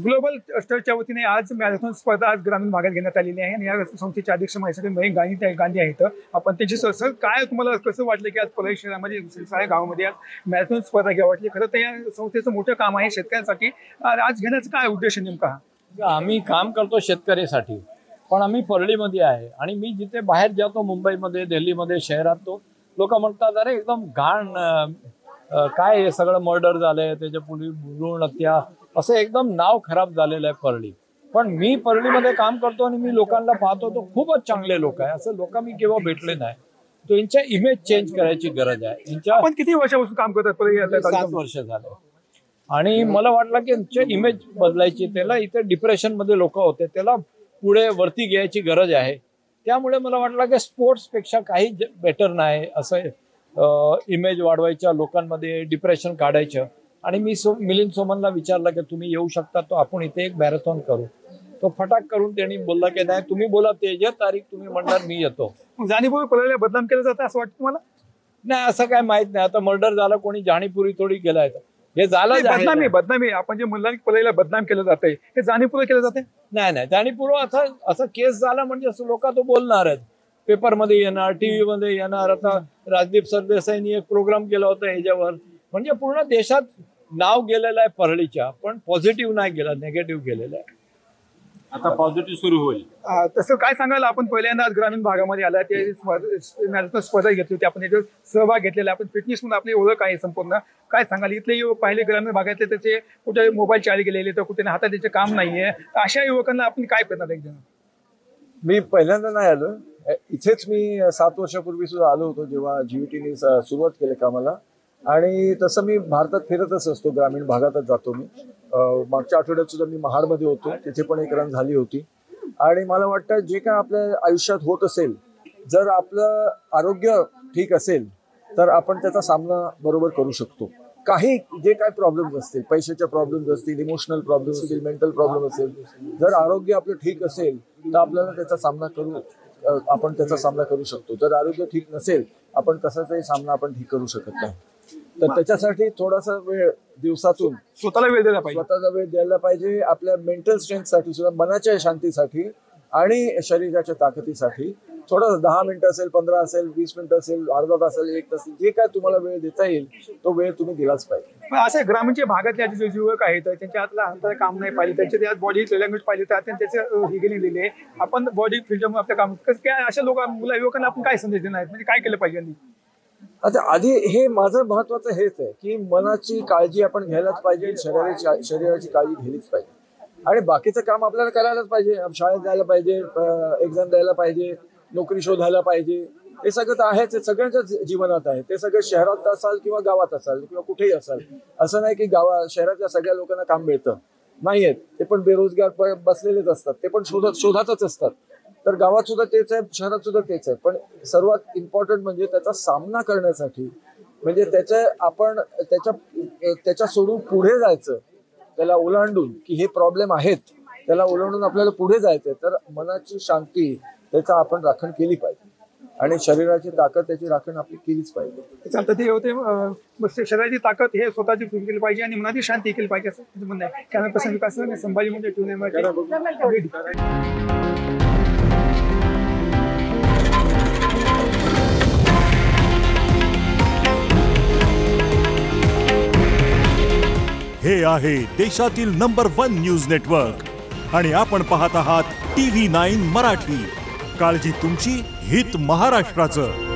Global ट्रस्टच्या वतीने आज मॅरेथॉन स्पर्धा आज ग्रामीण भागात घेण्यात आलेली आहे आणि या संस्थेचे अध्यक्ष माझ्यासाठी मयंक गांधी आहेत. आपण त्यांची सर काय तुम्हाला कसं वाटलं की आज परळी शहरामध्ये सगळ्या गावामध्ये आज मॅरेथॉन स्पर्धा घ्या वाटली? खरं तर या संस्थेचं मोठं काम आहे शेतकऱ्यांसाठी. आज घेण्याचं काय उद्देश नेमका? आम्ही काम करतो शेतकऱ्यासाठी, पण आम्ही परळीमध्ये आहे आणि मी जिथे बाहेर जातो मुंबईमध्ये दिल्लीमध्ये शहरात तो लोक म्हणतात अरे एकदम घाण काय हे सगळं मर्डर झालंय त्याच्या पुढे भ्रूण हत्या असं एकदम नाव खराब झालेलं आहे परळी. पण मी परळीमध्ये काम करतो आणि मी लोकांना पाहतो तो खूपच चांगले लोक आहे. असं लोक मी केव्हा भेटले नाही. तो यांच्या इमेज चेंज करायची गरज आहे. आपण किती वर्षापासून काम करतात परळी? 7 वर्ष झालं आणि मला वाटलं की यांची इमेज बदलायची. त्याला इथे डिप्रेशन मध्ये लोक होते, त्याला पुढे वरती घ्यायची गरज आहे. त्यामुळे मला वाटलं की स्पोर्ट्स पेक्षा काही बेटर नाही असं इमेज वाढवायच्या लोकांमध्ये, डिप्रेशन काढायचं. आणि मी मिलिंद सोमनला विचारलं की तुम्ही येऊ शकता तो आपण इथे एक मॅरेथॉन करू. तो फटाक करून त्यांनी बोलला की नाही तुम्ही बोला ते जे तारीख तुम्ही म्हणणार मी येतो. जाणीवपूर्वक परळीला बदनाम केलं जातं असं वाटतं तुम्हाला? नाही असं काय माहित नाही. आता मर्डर झालं कोणी जाणीवपूर्वक थोडी केलाय हे झालं बदनामी आपण जे म्हणलं परळीला बदनाम केलं जातंय हे जाणीवपूर्वक केलं जाते? नाही जाणीवपूर्वक असं केस झाला म्हणजे असं लोक तो बोलणार आहेत, पेपरमध्ये येणार, टीव्ही मध्ये येणार. आता राजदीप सरदेसाईंनी एक प्रोग्राम केला होता ह्याच्यावर. म्हणजे पूर्ण देशात नाव गेलेलं आहे परळीच्या, पण पॉझिटिव्ह नाही गेला, निगेटिव्ह गेलेलं आहे. आता पॉझिटिव्ह सुरू होईल. तसं काय सांगायला आपण पहिल्यांदा ग्रामीण भागामध्ये आला ते स्पर्धा घेतली होती, आपण याच्यात सहभाग घेतलेला. आपण फिटनेस म्हणून आपली ओळख आहे संपूर्ण. काय सांगाल इथले युवक पाहिले ग्रामीण भागातले त्याचे कुठे मोबाईल चाळी गेलेले तर कुठे हातात त्याचे काम नाहीये, अशा युवकांना आपण काय करणार? एकजण मी पहिल्यांदा नाही आलो इथेच. मी 7 वर्षापूर्वी सुद्धा आलो होतो जेव्हा जीव्हीटीने सुरुवात केली कामाला. आणि तसं मी भारतात फिरतच असतो, ग्रामीण भागातच जातो मी. मागच्या आठवड्यात सुद्धा मी महाडमध्ये होतो, तिथे पण एक रन झाली होती. आणि मला वाटतं जे काय आपल्या आयुष्यात होत असेल, जर आपलं आरोग्य ठीक असेल तर आपण त्याचा सामना बरोबर करू शकतो. काही जे काय प्रॉब्लेम्स असतील, पैशाच्या प्रॉब्लेम्स असतील, इमोशनल प्रॉब्लेम्स असतील, मेंटल प्रॉब्लेम असेल, जर आरोग्य आपलं ठीक असेल तर आपल्याला त्याचा सामना करू शकतो. जर आरोग्य ठीक नसेल आपण कशाचाही सामना आपण ठीक करू शकत नाही. तर त्याच्यासाठी थोडासा वेळ दिवसातून स्वतःला वेळ द्यायला पाहिजे. आपल्या मेंटल स्ट्रेंथसाठी सुद्धा, मनाच्या शांतीसाठी आणि शरीराच्या ताकदीसाठी थोडं 10 मिनिटं असेल, 15 असेल, 20 मिनिटं असेल, अर्धा तास असेल, 1 तास, जे काय तुम्हाला वेळ देता येईल तो वेळ तुम्ही दिलाच पाहिजे. असे ग्रामीणच्या भागातले जे युवक आहेत त्यांच्या हातला हाताला काम नाही पाहिजे, त्यांच्या त्यात बॉडी लँग्वेज पाहिजे तर त्याचे हे गेलेले आपण बॉडी फिल्डर आपलं काम काय अशा युवकांना आपण काय संदेश देणार म्हणजे काय केलं पाहिजे? आता आधी हे माझं महत्वाचं हेच आहे की मनाची काळजी आपण घ्यायलाच पाहिजे, शरीराची काळजी घ्यायलाच पाहिजे. आणि बाकीचं काम आपल्याला करायलाच पाहिजे. शाळेत जायला पाहिजे, एक्झाम द्यायला पाहिजे, नोकरी शोधायला पाहिजे. हे सगळं तर आहेच, सगळ्यांच्याच जीवनात आहे. ते सगळं शहरात असाल किंवा गावात असाल किंवा कुठेही असाल, असं नाही की शहरातल्या सगळ्या लोकांना काम मिळतं. नाहीयेत, ते पण बेरोजगार बसलेलेच असतात, ते पण शोधातच असतात. तर गावात सुद्धा तेच आहे, शहरात सुद्धा तेच आहे. पण सर्वात इम्पॉर्टंट म्हणजे त्याचा सामना करण्यासाठी, म्हणजे त्याच्या सोडून पुढे जायचं, त्याला ओलांडून की हे प्रॉब्लेम आहेत त्याला ओलांडून आपल्याला पुढे जायचंय. तर मनाची शांती त्याचा आपण राखण केली पाहिजे आणि शरीराची ताकद त्याची राखण आपली केलीच पाहिजे. चालतं ते होते शरीराची ताकद हे स्वतःची केली पाहिजे आणि मनाची शांती केली पाहिजे असं म्हणणं आहे. कॅमेरा विकास संभाजी म्हणजे हे आहे देशातील नंबर 1 न्यूज नेटवर्क आणि आपण पाहत आहात TV9 मराठी. काळजी तुमची, हित महाराष्ट्राचं.